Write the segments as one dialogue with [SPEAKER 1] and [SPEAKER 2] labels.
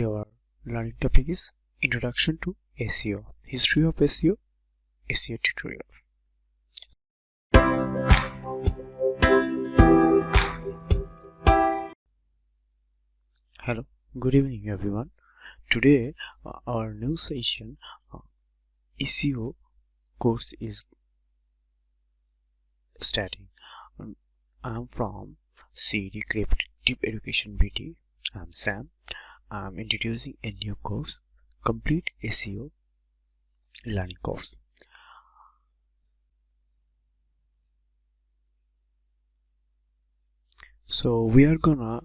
[SPEAKER 1] Today our learning topic is Introduction to SEO, History of SEO, SEO tutorial. Hello, good evening everyone. Today our new session SEO course is starting. I am from CED Corporate Education BT. I am Sam. I am introducing a new course, Complete SEO Learning Course. So we are gonna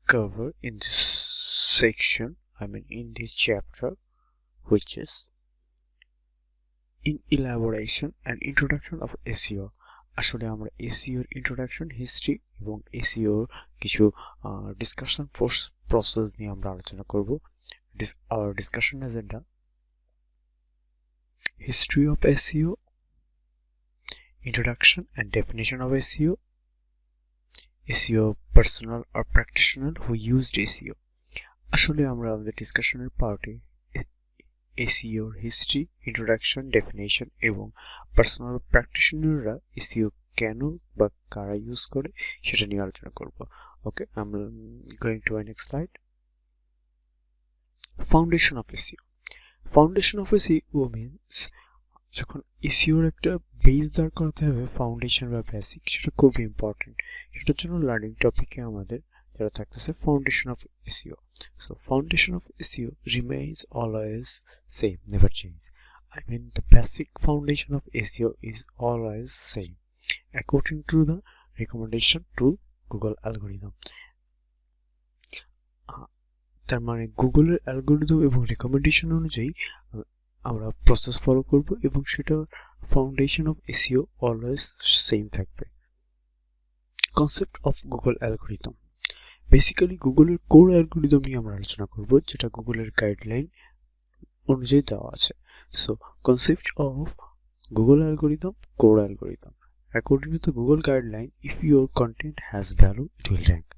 [SPEAKER 1] cover in this section, in this chapter, which is in elaboration and introduction of SEO. আসলে আমরা SEO এর introduction, history এবং SEO এর কিছু discussion process নিয়ে আমরা আলোচনা করব. Our discussion agenda: history of SEO, introduction and definition of SEO, SEO personnel or practitioner who used SEO. আসলে আমরা আমাদের ডিসকাশনের পার্টে SEO হিস্ট্রি, ইন্ট্রোডাকশন, ডেফিনেশন এবং পার্সোনাল প্র্যাকটিশনাররা SEO কেন বা কারা ইউজ করে সেটা নিয়ে আলোচনা করব. ওকে, আমরা going to my next slide. Foundation of SEO. Foundation of SEO means যখন SEO এর একটা বেস দাঁড় করাতে হবে, ফাউন্ডেশন বা বেসিক, সেটা খুব ইম্পর্টেন্ট. সেটার জন্য লার্নিং টপিকে আমাদের যেটা থাকতেছে foundation of SEO. So foundation of SEO remains always same, never change. The basic foundation of SEO is always same according to the recommendation to Google algorithm. তার মানে গুগলের অ্যালগরিদম এবং রিকমেন্ডেশন অনুযায়ী আমরা প্রসেস ফলো করব এবং সেটা foundation of SEO always same থাকবে. Concept of Google algorithm. Basically গুগলের কোর অ্যালগরিদম নিয়ে আমরা আলোচনা করব, যেটা গুগলের গাইডলাইন অনুযায়ী দেওয়া আছে. So concept of Google algorithm, core algorithm. According to Google guideline, if your content has value it will rank.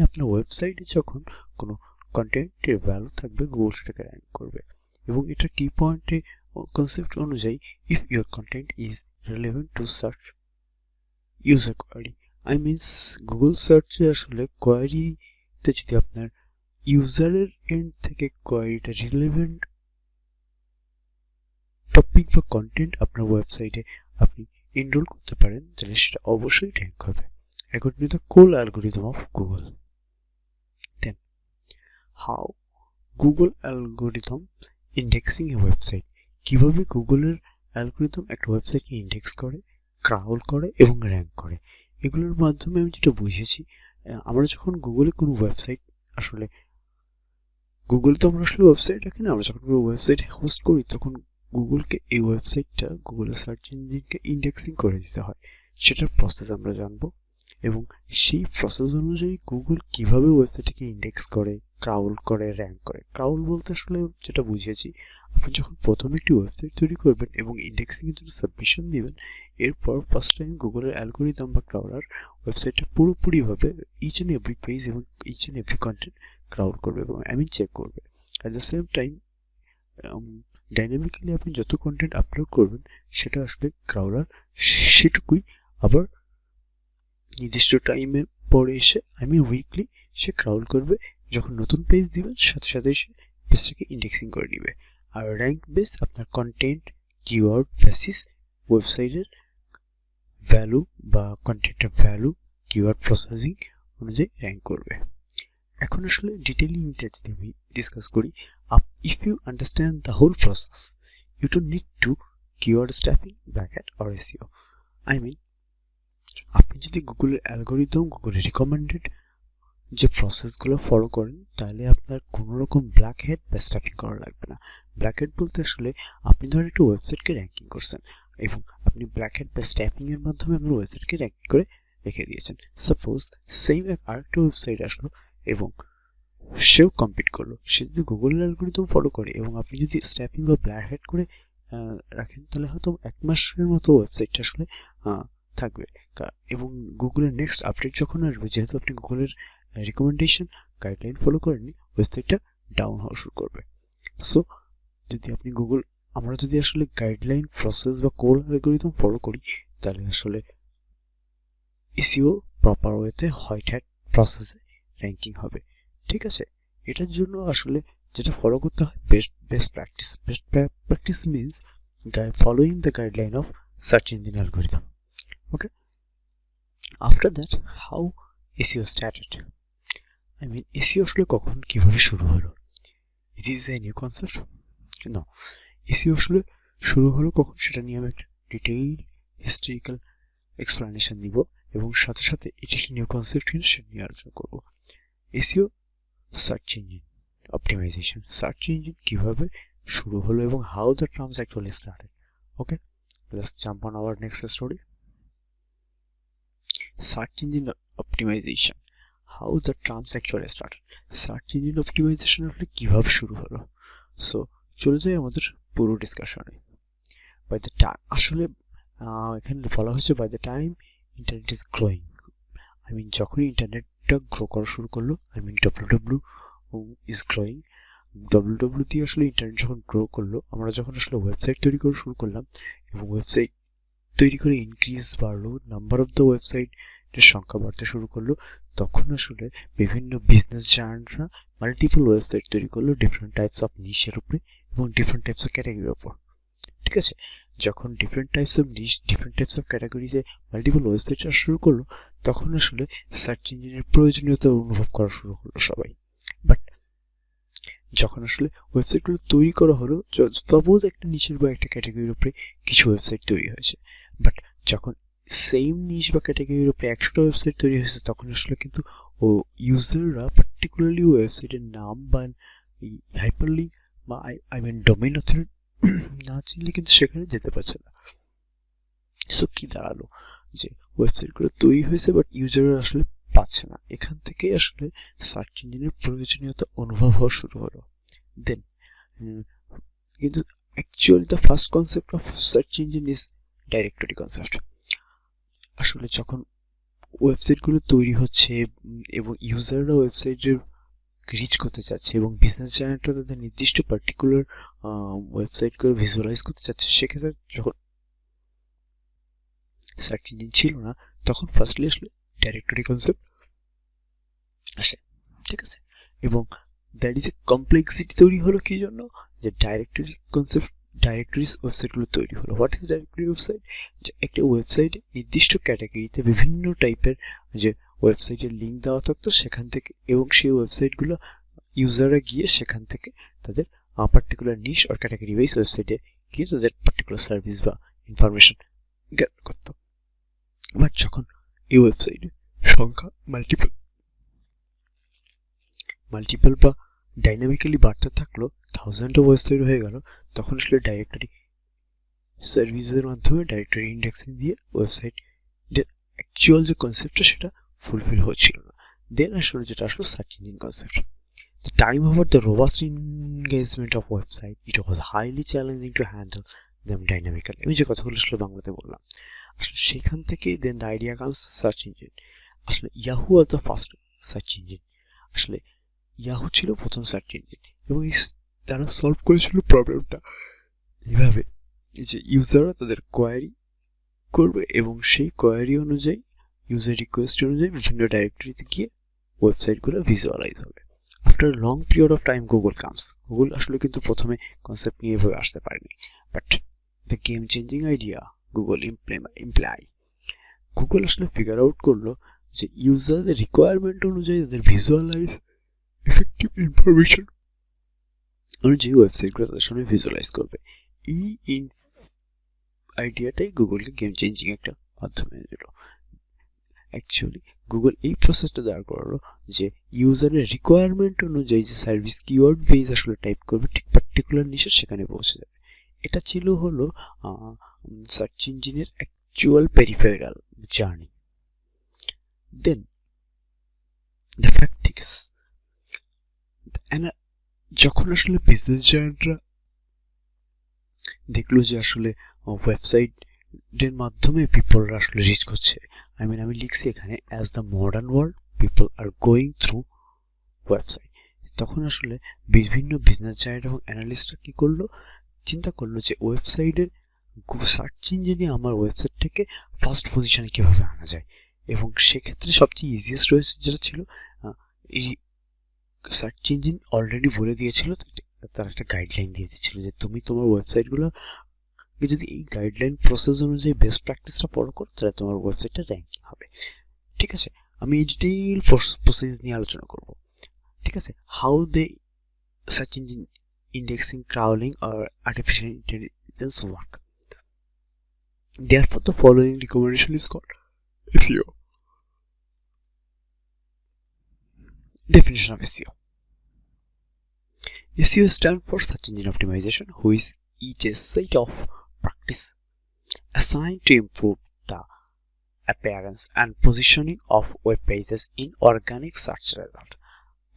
[SPEAKER 1] আপনার ওয়েবসাইটে যখন কোনো কন্টেন্টের ভ্যালু থাকবে, গুগল সেটাকে র্যাঙ্ক করবে. এবং এটা কি পয়েন্টে কনসেপ্ট অনুযায়ী, if your content is relevant to search user query. Google সার্চে আসলে কোয়ারিতে যদি আপনার ইউজারের এন্ড থেকে কোয়ারিটা রিলেভেন্ট টপিক বা কন্টেন্ট আপনার ওয়েবসাইটে আপনি এনরোল করতে পারেন, তাহলে সেটা অবশ্যই র্যাঙ্ক হবে according to the core algorithm of Google. Then how Google algorithm indexing a website. কিভাবে গুগলের অ্যালগরিদম একটা ওয়েবসাইটকে ইন্ডেক্স করে, ক্রাউল করে এবং র্যাঙ্ক করে. এগুলোর মাধ্যমে আমি যেটা বুঝেছি, আমরা যখন গুগলে কোনো ওয়েবসাইট, আসলে গুগল তো আমরা আসলে ওয়েবসাইট রাখি না, আমরা যখন কোনো ওয়েবসাইট হোস্ট করি তখন গুগলকে এই ওয়েবসাইটটা গুগলের সার্চ ইঞ্জিনকে ইন্ডেক্সিং করে দিতে হয়. সেটার প্রসেস আমরা জানবো এবং সেই প্রসেস অনুযায়ী গুগল কিভাবে ওয়েবসাইটটাকে ইন্ডেক্স করে, ক্রাউল করে, র্যাঙ্ক করে. ক্রাউল বলতে আসলে যেটা বুঝিয়েছি, আপনি যখন প্রথমে একটি ওয়েবসাইট তৈরি করবেন এবং ইন্ডেক্সিংয়ের জন্য সাবমিশন দিবেন, এরপর ফার্স্ট টাইম গুগলের অ্যালগরিদম বা ক্রাউলার ওয়েবসাইটটা পুরোপুরিভাবে ইচ অ্যান্ড এভরি পেজ এবং each and every content crawl করবে এবং চেক করবে. At the same time dynamically আপনি যত কন্টেন্ট আপলোড করবেন সেটা আসলে ক্রাউলার সেটুকুই আবার নির্দিষ্ট টাইমের পরে এসে উইকলি সে ক্রাউল করবে. যখন নতুন পেজ দিবেন সাথে সাথে সে পেজটাকে ইন্ডেক্সিং করে নিবে. আর র্যাঙ্ক বেস আপনার কন্টেন্ট, কিওয়ার্ড বেসিস ওয়েবসাইটের ভ্যালু বা কন্টেন্টের ভ্যালু, কিওয়ার্ড প্রসেসিং অনুযায়ী র্যাঙ্ক করবে. এখন আসলে ডিটেইলিংটা যদি আমি ডিসকাস করি, if you understand the whole process, you don't need to keyword stuffing, bracket or SEO. আপনি যদি গুগলের অ্যালগরিদম, গুগলের রিকমেন্ডেড যে প্রসেসগুলো ফলো করেন, তাহলে আপনার কোনো রকম ব্ল্যাক হেড বা স্টাফিং করা লাগবে না. ব্ল্যাক হেড বলতে আসলে আপনি ধরেন একটা ওয়েবসাইটকে র্যাঙ্কিং করছেন এবং আপনি ব্ল্যাক হেড বা স্টাফিং এর মাধ্যমে আপনার ওয়েবসাইটকে র্যাঙ্কিং করে রেখে দিয়েছেন. সাপোজ সেম আরেকটা ওয়েবসাইট আসলো এবং সেও কম্পিট করলো, সে যদি গুগলের অ্যালগরিদম ফলো করে এবং আপনি যদি স্ট্যাপিং বা ব্ল্যাক হেড করে রাখেন, তাহলে হয়তো 1 মাসের মতো ওয়েবসাইটটা আসলে থাকবে. এবং গুগলের নেক্সট আপডেট যখন আসবে, যেহেতু আপনি গুগলের রিকমেন্ডেশন গাইডলাইন ফলো করেননি, ওয়েবসাইটটা ডাউন হওয়া শুরু করবে। সো যদি আপনি আমরা যদি আসলে গাইডলাইন প্রসেস বা কোর অ্যালগরিদম ফলো করি, তাহলে আসলে এসইও প্রপার ওয়েতে হোয়াইট হ্যাট প্রসেসে র্যাঙ্কিং হবে। ঠিক আছে, এটার জন্য আসলে যেটা ফলো করতে হয় best practice means following the guideline of search engine algorithm. Okay, after that, how SEO started? I mean, SEO আসলে কখন কিভাবে শুরু হলো? It is a new concept? No, SEO আসলে শুরু হলো কখন সেটা নিয়ে আমি একটা ডিটেইল হিস্ট্রিক্যাল এক্সপ্লানেশন দিব এবং সাথে সাথে এটি একটি নিউ কনসেপ্ট কিনা সেটা নিয়ে আলোচনা করব। SEO search engine optimisation, search engine কিভাবে শুরু হলো এবং how the terms actually started. Okay, let's jump on our next story. Search engine optimization, how the terms actually started. Search engine optimization আসলে কিভাবে শুরু হলো? সো চলে যাই আমাদের পুরো ডিসকাশনে। বাই দ্য টাইম আসলে এখানে বলা হয়েছে by the time internet is growing, I mean যখন ইন্টারনেটটা গ্রো করা শুরু করলো, I mean W is growing, W দিয়ে আসলে ইন্টারনেট যখন গ্রো করলো, আমরা যখন আসলে ওয়েবসাইট তৈরি করা শুরু করলাম এবং ওয়েবসাইট তৈরি করে ইনক্রিজ বাড়লো, নাম্বার অফ দ্য ওয়েবসাইটের সংখ্যা বাড়তে শুরু করলো, তখন আসলে বিভিন্ন বিজনেস জায়ান্টরা মাল্টিপল ওয়েবসাইট তৈরি করলো ডিফারেন্ট টাইপস অফ নিশের উপরে এবং ডিফারেন্ট টাইপস অফ ক্যাটাগরির উপর। ঠিক আছে, যখন different types of niche, different types of ক্যাটাগরিজে মাল্টিপল ওয়েবসাইট আসা শুরু করলো, তখন আসলে সার্চ ইঞ্জিনের প্রয়োজনীয়তা অনুভব করা শুরু করলো সবাই। বাট যখন আসলে ওয়েবসাইটগুলো তৈরি করা হলো, সাপোজ একটা নিশের বা একটা ক্যাটাগরির উপরে কিছু ওয়েবসাইট তৈরি হয়েছে, বাট যখন সেম নিশ বা ক্যাটাগরির উপরে 100টা ওয়েবসাইট তৈরি হয়েছে, তখন আসলে কিন্তু ইউজাররা পার্টিকুলারলি ওয়েবসাইটের নাম বা হাইপারলিঙ্ক বা আই মিন ডোমেইন অথরিটি না চিনলে কিন্তু সেখানে যেতে পারছে না। সো কি দাঁড়ালো যে ওয়েবসাইটগুলো তৈরি হয়েছে বাট ইউজাররা আসলে পাচ্ছে না। এখান থেকেই আসলে সার্চ ইঞ্জিনের প্রয়োজনীয়তা অনুভব হওয়া শুরু হলো। দেন কিন্তু actually the first concept of search engine is directory concept. আসলে যখন ওয়েবসাইটগুলো তৈরি হচ্ছে এবং ইউজাররা ওয়েবসাইটের রিচ করতে চাচ্ছে এবং বিজনেস জায়ান্টরা তাদের নির্দিষ্ট পার্টিকুলার ওয়েবসাইট করে ভিজুয়ালাইজ করতে চাচ্ছে, সেক্ষেত্রে যখন সার্চ ইঞ্জিন ছিল না, তখন ফার্স্টলি আসলে ডাইরেক্টরি কনসেপ্ট আসে। ঠিক আছে, এবং দ্যাট ইজ এ কমপ্লেক্সিটি তৈরি হলো কি জন্য, যে ডাইরেক্টরি কনসেপ্ট ডাইরেক্টরিজ ওয়েবসাইটগুলো তৈরি হলো। What is directory website? যে একটা ওয়েবসাইটে নির্দিষ্ট ক্যাটাগরিতে বিভিন্ন টাইপের যে ওয়েবসাইটের লিঙ্ক দেওয়া থাকতো সেখান থেকে, এবং সেই ওয়েবসাইটগুলো ইউজাররা গিয়ে সেখান থেকে তাদের পার্টিকুলার নিশ আর ক্যাটাগরি ওয়াইজ ওয়েবসাইটে গিয়ে তাদের পার্টিকুলার সার্ভিস বা ইনফরমেশন গ্যাদার করতো। বাট যখন এই ওয়েবসাইটের সংখ্যা মাল্টিপল বা ডাইনামিক্যালি বাড়তে থাকলো, থাউজেন্ড অফ ওয়েবসাইট হয়ে গেল, তখন আসলে ডাইরেক্টরি সার্ভিসের মাধ্যমে ডাইরেক্টরি ইন্ডেক্সিং দিয়ে ওয়েবসাইটের অ্যাকচুয়াল যে কনসেপ্টটা সেটা ফুলফিল হচ্ছিল না। দেন আসলে যেটা আসলো search engine concept. The time over the robust engagement of website, it was highly challenging to handle them dynamically. আমি যে কথাগুলো আসলে বাংলাতে বললাম, আসলে সেখান থেকে then the idea comes search engine. আসলে Yahoo was the first search engine. আসলে ইয়াহু ছিল প্রথম সার্চ ইঞ্জিন এবং তারা সলভ করেছিল প্রবলেমটা এইভাবে যে ইউজাররা তাদের কোয়ারি করবে এবং সেই কোয়ারি অনুযায়ী ইউজার রিকোয়েস্ট অনুযায়ী বিভিন্ন ডাইরেক্টরিতে গিয়ে ওয়েবসাইটগুলো ভিজুয়ালাইজ হবে। After long period of time Google comes. Google আসলে কিন্তু প্রথমে কনসেপ্ট নিয়ে এভাবে আসতে পারেনি, but the game changing idea Google imply. Google আসলে ফিগার আউট করলো যে ইউজারদের রিকোয়ারমেন্ট অনুযায়ী তাদের ভিজুয়ালাইজ এফেক্টিভ ইনফরমেশন অনুযায়ী ওয়েবসাইটগুলো তাদের সামনে ভিজুয়ালাইজ করবে। এই আইডিয়াটাই গুগলকে গেম চেঞ্জিং একটা মাধ্যমে দিল। অ্যাকচুয়ালি গুগল এই প্রসেসটা দাঁড় করালো যে ইউজারের রিকোয়ারমেন্ট অনুযায়ী যে সার্ভিস কিওয়ার্ড বেজ আসলে টাইপ করবে, ঠিক পার্টিকুলার নিশে সেখানে পৌঁছে যাবে। এটা ছিল হলো সার্চ ইঞ্জিনের actual peripheral journey. Then the tactics, যখন আসলে বিজনেস জায়ান্টরা দেখলো যে আসলে ওয়েবসাইটের মাধ্যমে পিপলরা আসলে রিচ করছে, আমি লিখছি এখানে as the modern world people are going through website. তখন আসলে বিভিন্ন বিজনেস জায়ান্ট এবং অ্যানালিস্টরা কি করলো, চিন্তা করলো যে ওয়েবসাইটের সার্চ ইঞ্জিনে আমার ওয়েবসাইটটাকে ফার্স্ট পজিশনে কিভাবে আনা যায়। এবং সেক্ষেত্রে সবচেয়ে ইজিয়েস্ট ওয়েস যেটা ছিল, এই সার্চ ইঞ্জিন অলরেডি বলে দিয়েছিল, তার একটা গাইডলাইন দিয়ে দিচ্ছিল যে তুমি তোমার ওয়েবসাইটগুলো যদি এই গাইডলাইন প্রসেস অনুযায়ী বেস্ট প্র্যাকটিসটা ফলো করো তাহলে তোমার ওয়েবসাইটটা র্যাঙ্কিং হবে। ঠিক আছে, আমি এই ডিটেইল প্রসেস নিয়ে আলোচনা করব। ঠিক আছে, how they search engine indexing, crawling আর artificial intelligence work. Therefore, the following recommendation is called SEO. Definition of SEO. SEO stands for Search Engine Optimization, which is a set of practice assigned to improve the appearance and positioning of web pages in organic search result.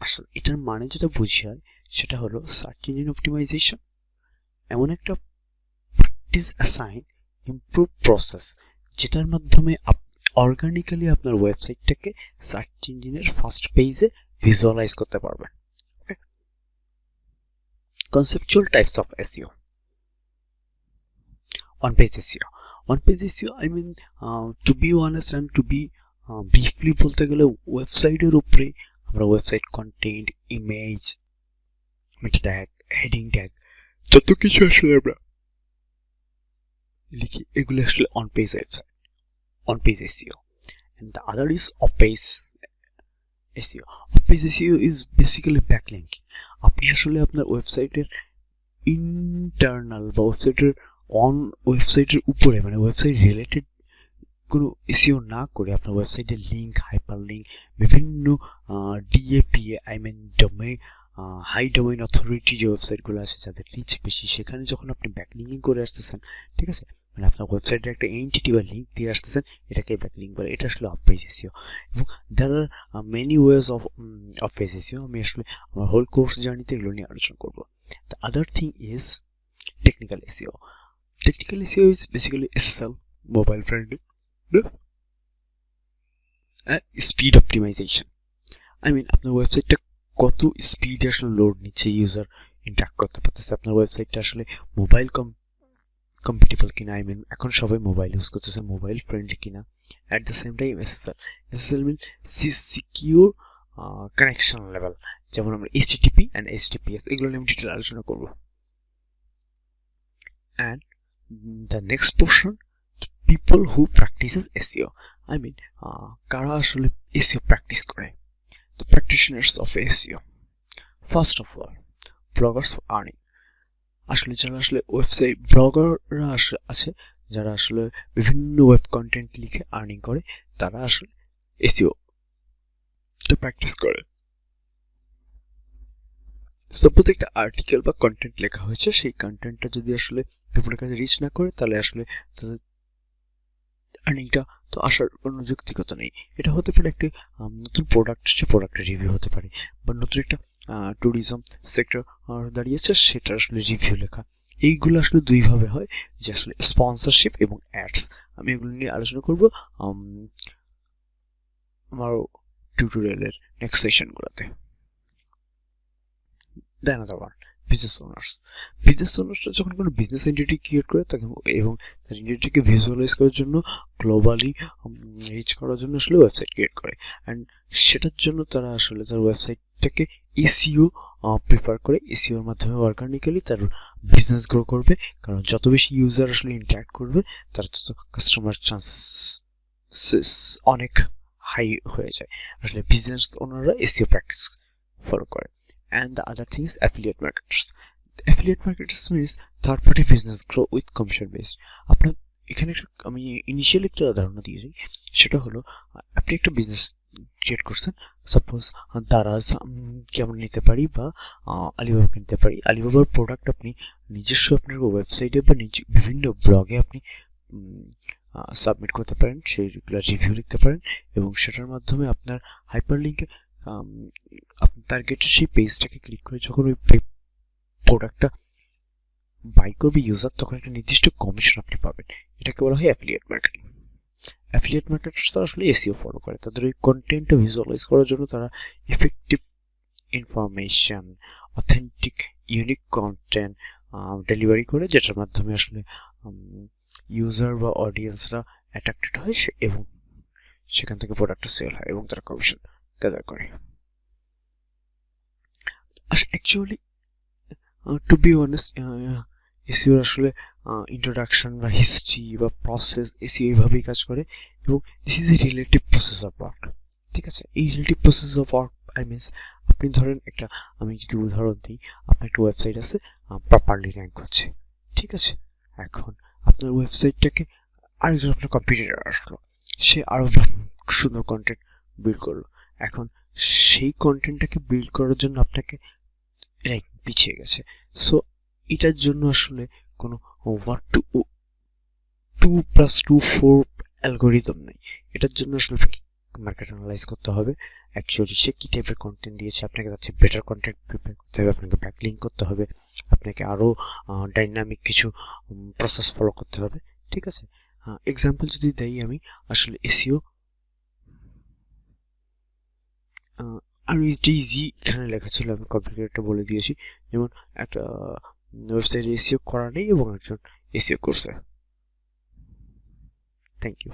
[SPEAKER 1] আসলে এটার মানে যেটা বুঝায় সেটা হলো search engine optimisation এমন একটা practice assign improve process যেটার মাধ্যমে অর্গানিক্যালি আপনার ওয়েবসাইটটাকে সার্চ ইঞ্জিনের ফার্স্ট পেজে ভিজুয়ালাইজ করতে পারবেন। Okay, conceptual types of SEO. On page SEO, on page SEO I mean to be honest and to be briefly বলতে গেলে ওয়েবসাইটের উপরে আমরা website content, image, meta tag, heading tag যত কিছু আসলে আমরা লিখি এগুলো আসলে on page website, on page SEO. and the other is off page SEO. Off page SEO is basically backlinking. আপনি আসলে আপনার ওয়েবসাইটের ইন্টারনাল বা ওয়েবসাইটের উপরে মানে ওয়েবসাইট রিলেটেড কোনো এসইও না করে আপনার ওয়েবসাইটের লিঙ্ক, হাইপার লিঙ্ক, বিভিন্ন DA PA I mean domain, high domain authority যে ওয়েবসাইটগুলো আছে যাদের রিচ বেশি, সেখানে যখন আপনি ব্যাকলিঙ্কিং করে আসতেছেন, ঠিক আছে, মানে আপনার ওয়েবসাইটের একটা এন্টিটি বা লিঙ্ক দিয়ে আসতেছেন, এটাকে ব্যাকলিঙ্ক বলে। এটা আসলে অফ পেজ এসইও। এবং there are many ways off page SEO. আমি আসলে আমার হোল কোর্স জার্নিতে এগুলো নিয়ে আলোচনা করব। The other thing is technical SEO. Technical SEO is basically SSL, mobile friendly and speed optimization. I mean আপনার ওয়েবসাইটটা কত স্পিডে আসলে লোড নিচ্ছে, ইউজার ইন্টারঅ্যাক্ট করতে পারতেছে, আপনার ওয়েবসাইটটা আসলে মোবাইল কম্পিটেবল কিনা, আই মিন এখন সবাই মোবাইল ইউজ করতেছে, মোবাইল ফ্রেন্ডলি কিনা। At the same time SSL mean secure connection level, যেমন আমরা এইচটিটিপি অ্যান্ড এইচটিটিপিএস এগুলো নিয়ে ডিটেল আলোচনা করব। And the next portion, people who practices SEO. I mean, কারা আসলে এসইও প্র্যাকটিস করে, the practitioners of SEO. First of all, bloggers for earning. আসলে যারা আসলে ওয়েবসাইট ব্লগাররা আছে যারা আসলে বিভিন্ন ওয়েব কন্টেন্ট লিখে আর্নিং করে, তারা আসলে এসইও তে প্র্যাকটিস করে। সাপোজ একটা আর্টিকেল বা কন্টেন্ট লেখা হয়েছে, সেই কন্টেন্টটা যদি আসলে পিপলের কাছে রিচ না করে তাহলে আসলে তাদের আর্নিংটা তো আসার কোনো যুক্তিকতা নেই। এটা হতে পারে একটি নতুন প্রোডাক্ট, সে প্রোডাক্টের রিভিউ হতে পারে, বা নতুন একটা ট্যুরিজম সেক্টর দাঁড়িয়েছে সেটা আসলে রিভিউ লেখা। এইগুলো আসলে দুইভাবে হয়, যে আসলে স্পন্সরশিপ এবং অ্যাডস। আমি এগুলো নিয়ে আলোচনা করব আমার টিউটোরিয়ালের নেক্সট সেশনগুলোতে। দেন আদার ওয়ান, বিজনেস ওনার্সরা যখন কোনো বিজনেস এন্টিটি ক্রিয়েট করে তাকে এবং তার এন্টিটিকে ভিজুয়ালাইজ করার জন্য, গ্লোবালি রিচ করার জন্য আসলে ওয়েবসাইট ক্রিয়েট করে। অ্যান্ড সেটার জন্য তারা আসলে তার ওয়েবসাইটটাকে এসইও প্রিফার করে। এসইওর মাধ্যমে অর্গানিক্যালি তার বিজনেস গ্রো করবে, কারণ যত বেশি ইউজার আসলে ইন্টারঅ্যাক্ট করবে তার তত কাস্টমার চান্সেস অনেক হাই হয়ে যায়। আসলে বিজনেস ওনাররা এসইও প্র্যাকটিস ফলো করে। And the other thing is affiliate marketers. Affiliate marketers means third party business grow with commission based. আপনার এখানে আমি ইনিশিয়ালি একটা ধারণা দিয়েছি, সেটা হলো আপনি একটা বিজনেস ক্রিয়েট করছেন, সাপোজ দারাজ কেমন নিতে পারি বা আলিবাবাকে নিতে পারি। আলিবাবার প্রোডাক্ট আপনি নিজস্ব আপনার ওয়েবসাইটে বা বিভিন্ন ব্লগে আপনি সাবমিট করতে পারেন, সেইগুলো রিভিউ লিখতে পারেন, এবং সেটার মাধ্যমে আপনার হাইপার লিঙ্কে আপনার টার্গেটের সেই পেজটাকে ক্লিক করে যখন ওই প্রোডাক্টটা বাই করবে ইউজার, তখন একটা নির্দিষ্ট কমিশন আপনি পাবেন। এটাকে বলা হয় অ্যাফিলিয়েট মার্কেটিং। অ্যাফিলিয়েট মার্কেটার্স তারা আসলে এসইও ফলো করে, তাদের ওই কন্টেন্টটা ভিজুয়ালাইজ করার জন্য তারা information, authentic unique content delivery করে, যেটার মাধ্যমে আসলে ইউজার বা অডিয়েন্সরা অ্যাট্রাক্টেড হয় এবং সেখান থেকে প্রোডাক্টটা সেল হয় এবং তারা কমিশন গ্যাদার করে। Actually to be honest, SEO আসলে ইন্ট্রোডাকশন বা হিস্ট্রি বা প্রসেস এসইও এইভাবেই কাজ করে এবং this is a relative process of work. ঠিক আছে, এই relative process of work I means আপনি ধরেন একটা, আমি যদি উদাহরণ দিই, আপনার একটা ওয়েবসাইট আছে, প্রপারলি র্যাঙ্ক হচ্ছে, ঠিক আছে, এখন আপনার ওয়েবসাইটটাকে আরেকজন আপনার কম্পিটিটর আসলো, সে আরও সুন্দর কন্টেন্ট বিল্ড করলো, এখন সেই কন্টেন্টটাকে বিল্ড করার জন্য আপনাকে র্যাঙ্ক পিছিয়ে গেছে। সো এটার জন্য আসলে কোনো 2+2=4 অ্যালগোরিদম নেই। এটার জন্য আসলে মার্কেট অ্যানালাইজ করতে হবে অ্যাকচুয়ালি সে কি টাইপের কন্টেন্ট দিয়েছে, আপনাকে যাচ্ছে বেটার কন্টেন্ট প্রিপেয়ার করতে হবে, আপনাকে ব্যাকলিঙ্ক করতে হবে, আপনাকে আরও ডাইনামিক কিছু প্রসেস ফলো করতে হবে। ঠিক আছে, এক্সাম্পল যদি দেই আমি, আসলে এসইও আর ইজি এখানে লেখা ছিল, আমি কমপ্লিকেটেডটা বলে দিয়েছি। যেমন একটা ওয়েবসাইট এসইও করা নেই এবং একজন এসইও করছে। Thank you.